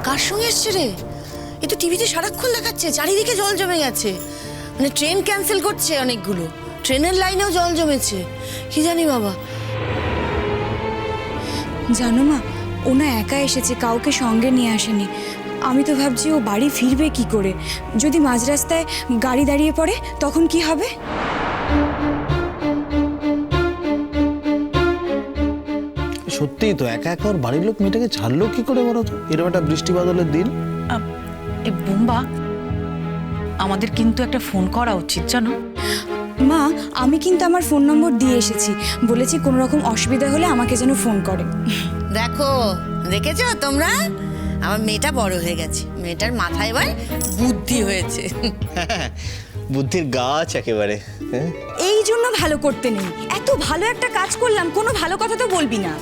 কার সঙ্গে এসছে রে? এ তো টিভিতে সারাক্ষণ দেখাচ্ছে, চারিদিকে জল জমে গেছে। মানে ট্রেন ক্যান্সেল করছে অনেকগুলো, ট্রেনের লাইনেও জল জমেছে। কি জানি বাবা। জানো মা, ও না একা এসেছে, কাউকে সঙ্গে নিয়ে আসেনি। আমি তো ভাবছি ও বাড়ি ফিরবে কি করে। যদি মাঝ রাস্তায় গাড়ি দাঁড়িয়ে পড়ে তখন কি হবে? সত্যিই তো, একা একা ওর বাড়ির লোক মেয়েটাকে ছাড়লো কি করে বলো তো, এরকম একটা বৃষ্টি বাদলের দিন। এই বুম্বা, আমাদের কিন্তু একটা ফোন করা উচিত জানো। মা, আমি কিন্তু আমার ফোন নম্বর দিয়ে এসেছি, বলেছি কোনো রকম অসুবিধা হলে আমাকে যেন ফোন করে। দেখো, দেখেছো তোমরা, আমার মেয়েটা বড় হয়ে গেছে, মেয়েটার মাথায় এবার বুদ্ধি হয়েছে। বুদ্ধির গাছ একেবারে। এই জন্য ভালো করতে নেই, এত ভালো একটা কাজ করলাম, কোনো ভালো কথা তো বলবি না।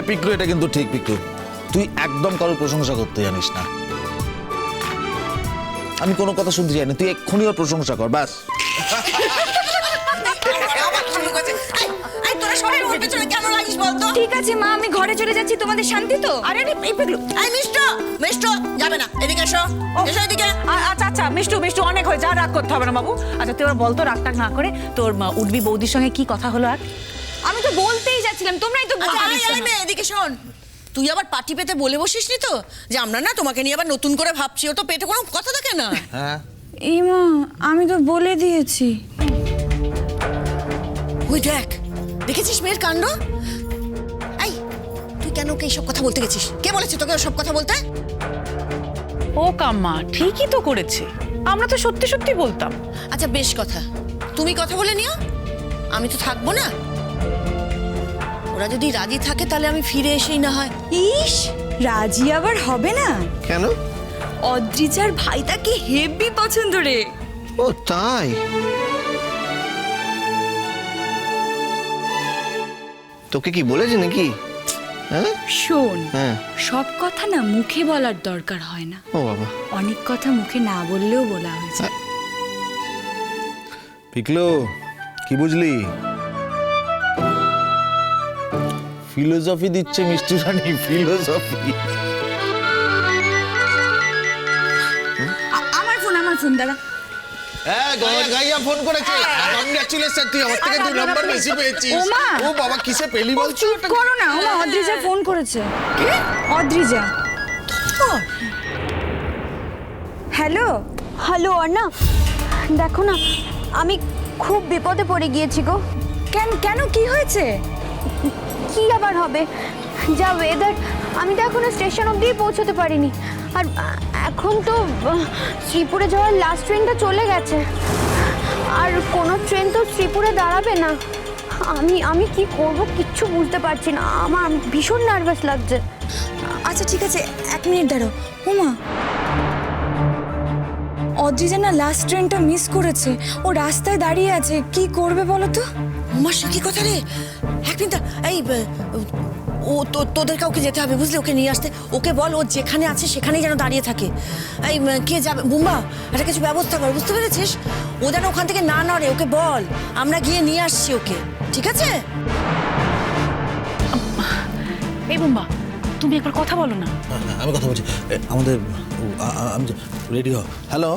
পিকলু, এটা কিন্তু ঠিক পিকলু, তুই একদম কারোর প্রশংসা করতে জানিস না। আমি কোনো কথা শুনতে চাই না, তুই এক্ষুনি ওর প্রশংসা কর ব্যাস। ঠিক আছে মা, আমি ঘরে চলে যাচ্ছি, তোমাদের শান্তি তো? আরে এই পেগলু, মিষ্টু যাবে না, এদিকে এসো, এসো এদিকে। আচ্ছা আচ্ছা মিষ্টু মিষ্টু, অনেক হয়ে যা, রাগ করতে হবে না বাবু। আচ্ছা তুই এবার বলতো, রাগটাগ না করে তোর উঠবি বৌদির সঙ্গে কি কথা হলো আর? আমি তো বলতেই যাচ্ছিলাম, তোমরাই তো বলতে দিচ্ছ না। এদিকে শোন, তুই আবার পাটি পেতে বলে বসিসনি তো যে আমরা না তোমাকে নিয়ে আবার নতুন করে ভাবছি? ও তো পেটে কোনো কথা থাকে না। হ্যাঁ, এই মা, আমি তো বলে দিয়েছি। ওই দেখ, দেখেছিস মেয়ের কাণ্ড? এই, তুই কেন ওকে এইসব কথা বলতে গেছিস? কে বলেছে তোকে ওসব কথা বলতে? ও কাম্মা, ঠিকই তো করেছে, আমরা তো সত্যি সত্যি বলতাম। আচ্ছা বেশ কথা, তুমি কথা বলে নিও, আমি তো থাকবো না। ওরা যদি রাজি থাকে তাহলে আমি ফিরে এসেই না হয়। ইস, রাজি আবার হবে না? কেন? অদ্রিজার ভাইটাকে হেভি পছন্দ রে। ও তাই? তোকে কি বলেছে নাকি? হ্যাঁ শোন, হ্যাঁ, সব কথা না মুখে বলার দরকার হয় না, ও বাবা, অনেক কথা মুখে না বললেও বলা হয়েছে। পিকলু, কি বুঝলি? ফিলোসফি দিচ্ছে মিষ্টি রানী, ফিলোসফি। আমার ফোন দাদা। হ্যাঁ, গাইয়া ফোন করেছে। কংগ্রাচুলেশন, তুই আমার থেকে 2 নাম্বার বেশি পেয়েছিস। ওমা! ও বাবা, কিসে পেলি বলছো? চুপ করো না, ওমা, অদ্রিজা ফোন করেছে। কে? অদ্রিজা। হ্যালো হ্যালো অর্ণা, দেখো না, আমি খুব বিপদে পড়ে গিয়েছি গো। কেন কেন, কি হয়েছে? কি আবার হবে, যা ওয়েদার, আমি তো এখনো স্টেশন অবধি পৌঁছতে পারিনি। আর এখন তো শ্রীপুরে যাওয়ার লাস্ট ট্রেনটা চলে গেছে, আর কোনো ট্রেন তো শ্রীপুরে দাঁড়াবে না। আমি কি করব কিচ্ছু বুঝতে পারছি না, আমার ভীষণ নার্ভাস লাগছে। আচ্ছা ঠিক আছে, 1 মিনিট দাঁড়াও। ওমা, অদ্রিজা না লাস্ট ট্রেনটা মিস করেছে, ও রাস্তায় দাঁড়িয়ে আছে, কি করবে বলো তো? উমার সে কি কথা রে? এক মিনিট, এই ও তোদের কাউকে যেতে হবে বুঝলি, ওকে নিয়ে আসতে। ওকে বল ও যেখানে আছে সেখানেই যেন দাঁড়িয়ে থাকে। এই কে যাবে? বুম্বা, একটা কিছু ব্যবস্থা কর, বুঝতে পেরেছিস? ও যেন ওখান থেকে না নড়ে, ওকে বল আমরা গিয়ে নিয়ে আসছি ওকে, ঠিক আছে? এই বুম্বা, তুমি একবার কথা বলো না। আমি কথা বলছি, আমাদের আমি রেডি হ। হ্যালো,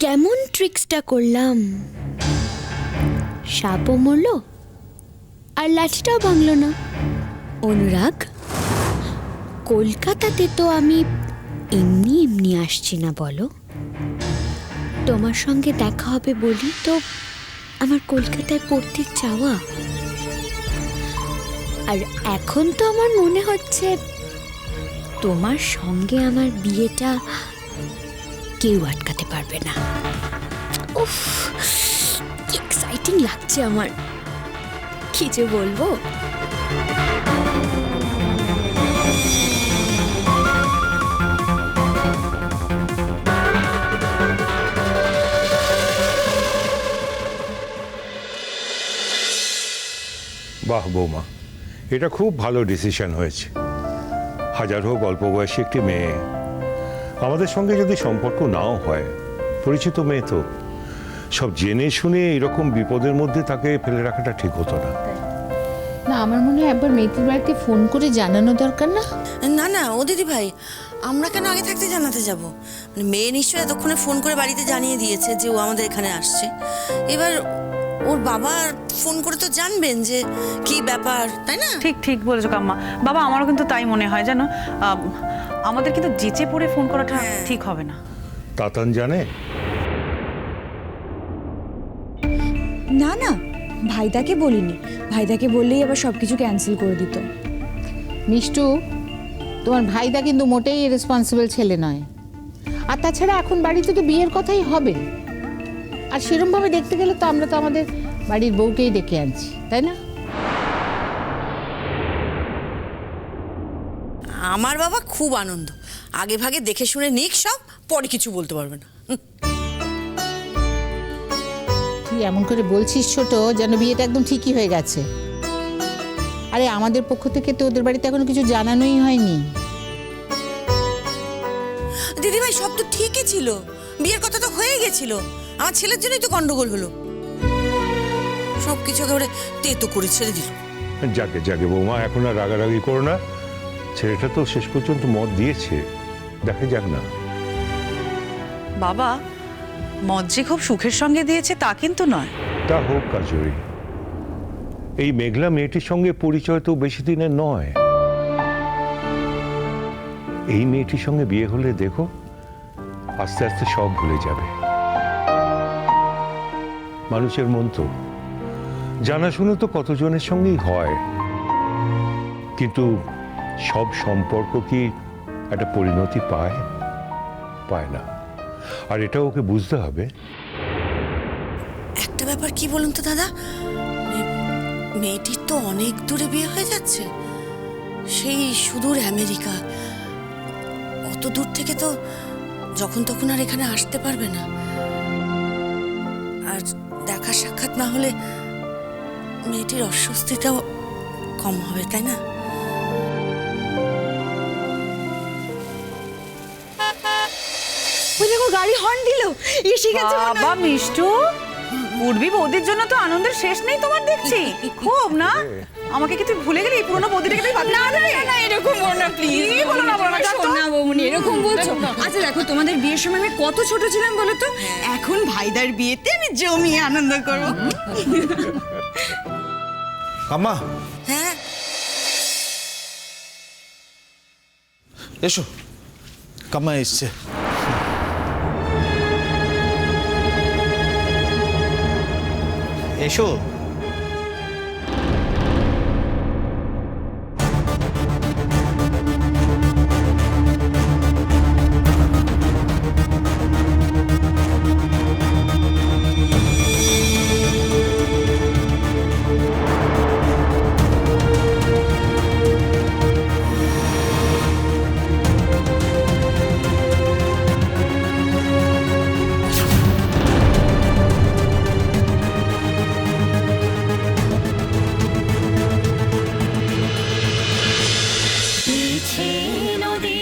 কেমন ট্রিক্সটা করলাম, সাপও মরলো আর লাঠিটাও ভাঙলো না। অনুরাগ, কলকাতাতে তো আমি এমনি এমনি আসছি না বলো, তোমার সঙ্গে দেখা হবে বলি তো আমার কলকাতায় পড়তে চাওয়া। আর এখন তো আমার মনে হচ্ছে তোমার সঙ্গে আমার বিয়েটা কেউ আটকাতে পারবে না। উফ, কি এক্সাইটিং লাগছে আমার। কি যে বলবো। বাহ বৌমা, এটা খুব ভালো ডিসিশন হয়েছে। হাজার হোক অল্প বয়সী একটি মেয়ে, আমাদের সঙ্গে যদি সম্পর্ক নাও হয়, পরিচিত মেয়ে তো, সব জেনে শুনে এরকম বিপদের মধ্যে তাকে ফেলে রাখাটা ঠিক হতো না। না, আমার মনে হয় একবার মেয়েটির বাড়িতে ফোন করে জানানো দরকার না? না না ও দিদি ভাই, আমরা কেন আগে থাকতে জানাতে যাব? মানে মেয়ে নিশ্চয়ই এতক্ষণে ফোন করে বাড়িতে জানিয়ে দিয়েছে যে ও আমাদের এখানে আসছে। এবার ওর বাবা ফোন করে তো জানবেন যে কি ব্যাপার, তাই না? ঠিক ঠিক বলেছো কাম্মা। বাবা, আমারও কিন্তু তাই মনে হয়, জানো আমাদের কিন্তু যেচে পড়ে ফোন করাটা ঠিক হবে না। তাতান জানে? না না, ভাইদাকে বলিনি। ভাইদাকে বললেই আবার সব কিছু ক্যান্সেল করে দিত। মিষ্টু, তোমার ভাইদা কিন্তু মোটেই রেসপন্সিবল ছেলে নয়। আর তাছাড়া এখন বাড়িতে তো বিয়ের কথাই হবে, আর সেরকমভাবে দেখতে গেলে তো আমরা তো আমাদের বাড়ির বউকেই ডেকে আনছি, তাই না? আমার বাবা খুব আনন্দ, আগে ভাগে দেখে শুনে নিক সব, পরে কিছু বলতে পারবে না। তুই এমন করে বলছিস ছোট, যেন বিয়েটা একদম ঠিকই হয়ে গেছে। আরে আমাদের পক্ষ থেকে তো ওদের বাড়িতে এখনো কিছু জানানোই হয়নি। দিদি ভাই, সব তো ঠিকই ছিল, বিয়ের কথা তো হয়ে গেছিল, আমার ছেলের জন্যই তো গন্ডগোল হলো। সব কিছু একেবারে তেতো করে ছেড়ে দিল। যাকে যাকে বৌমা, এখন আর রাগারাগি করো না। ছেলেটা তো শেষ পর্যন্ত মত দিয়েছে, দেখে যাক না। বাবা, মদ যে খুব সুখের সঙ্গে দিয়েছে তা কিন্তু নয়। তা হোক কাজরি, এই মেঘলা মেয়েটির সঙ্গে পরিচয় তো বেশি দিনের নয়। এই মেয়েটির সঙ্গে বিয়ে হলে দেখো আস্তে আস্তে সব ভুলে যাবে। মানুষের মন তো জানাশুনো তো কতজনের সঙ্গেই হয়, কিন্তু সব সম্পর্ক কি একটা পরিণতি পায়? পায় না। আর এটা ওকে বুঝতে হবে। একটা ব্যাপার কি বলুন তো দাদা, মেয়েটির তো অনেক দূরে বিয়ে হয়ে যাচ্ছে, সেই সুদূর আমেরিকা। অত দূর থেকে তো যখন তখন আর এখানে আসতে পারবে না, আর দেখা সাক্ষাৎ না হলে মেয়েটির অস্বস্তিটাও কম হবে, তাই না? ওই দেখো গাড়ি হর্ন দিল, এসে গেছে মনে হয়। বাবা মিষ্টু, উর্বি বৌদির জন্য তো আনন্দের শেষ নেই তোমার দেখছি। খুব না, আমাকে কি তুই ভুলে গেলি? এই পুরনো বৌদিটাকে তুই বাদ দিলি? না এরকম বলো না প্লিজ। কি বলো না, বলো না, জান তো? না বৌমনি, এরকম বলছো? আচ্ছা দেখো, তোমাদের বিয়ের সময় আমি কত ছোট ছিলাম বলো তো, এখন ভাইদার বিয়েতে আমি জমিয়ে আনন্দ করবো। আম্মা হ্যাঁ, এসো, কাম্মা এসছে। এসো। নদী